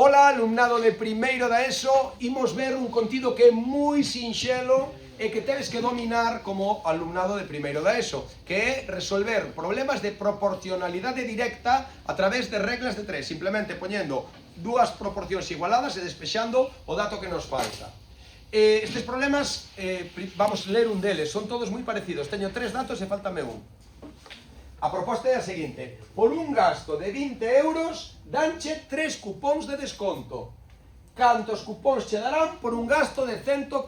Ola, alumnado de primeiro da ESO, imos ver un contido que é moi sinxelo e que tedes que dominar como alumnado de primeiro da ESO, que é resolver problemas de proporcionalidade directa a través de reglas de tres, simplemente poñendo dúas proporcións igualadas e despexando o dato que nos falta. Estes problemas, vamos ler un deles, son todos moi parecidos, teño tres datos e faltame un. A proposta é a seguinte: por un gasto de 20 euros, danche 3 cupóns de desconto. Cantos cupóns che darán por un gasto de 140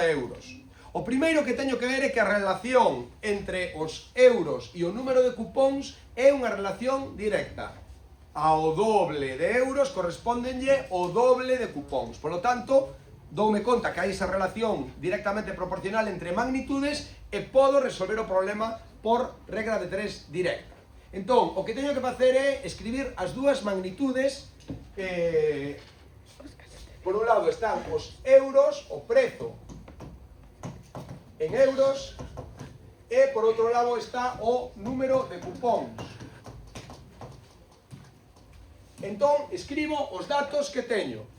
euros? O primeiro que teño que ver é que a relación entre os euros e o número de cupóns é unha relación directa. Ao doble de euros correspóndenlle o doble de cupóns. Por lo tanto, doume conta que hai esa relación directamente proporcional entre magnitudes e podo resolver o problema por regra de tres directa. Entón, o que teño que facer é escribir as dúas magnitudes. Por un lado están os euros, o prezo en euros, e por outro lado está o número de cupóns. Entón, escribo os datos que teño.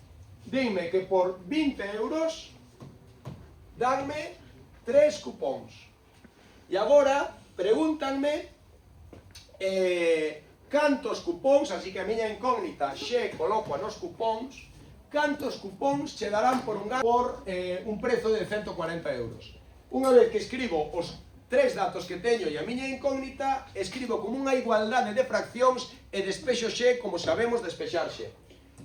Dime que por 20 euros danme 3 cupóns. E agora pregúntanme cantos cupóns, así que a miña incógnita xe coloco nos cupóns, cantos cupóns che darán por un prezo de 140 euros. Unha vez que escribo os tres datos que teño e a miña incógnita, escribo como unha igualdade de fraccións e despexo xe como sabemos despexar xe.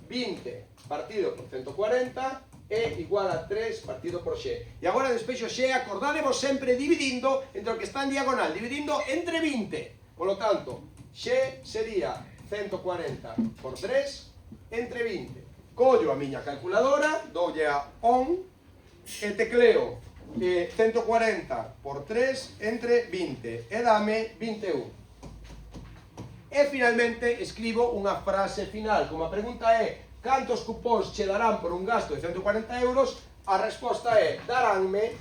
20 partido por 140 é igual a 3 partido por x. E agora despexo x, acordádevos sempre dividindo entre o que está en diagonal, dividindo entre 20. Por lo tanto, x sería 140 por 3 entre 20. Collo a miña calculadora, doulle a ON e tecleo 140 por 3 entre 20 e dame 21. E finalmente escribo unha frase final. Como a pregunta é cantos cupóns che darán por un gasto de 140 euros, a resposta é daránme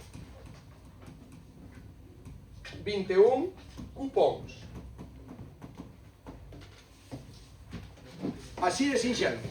21 cupóns. Así de sinxelo.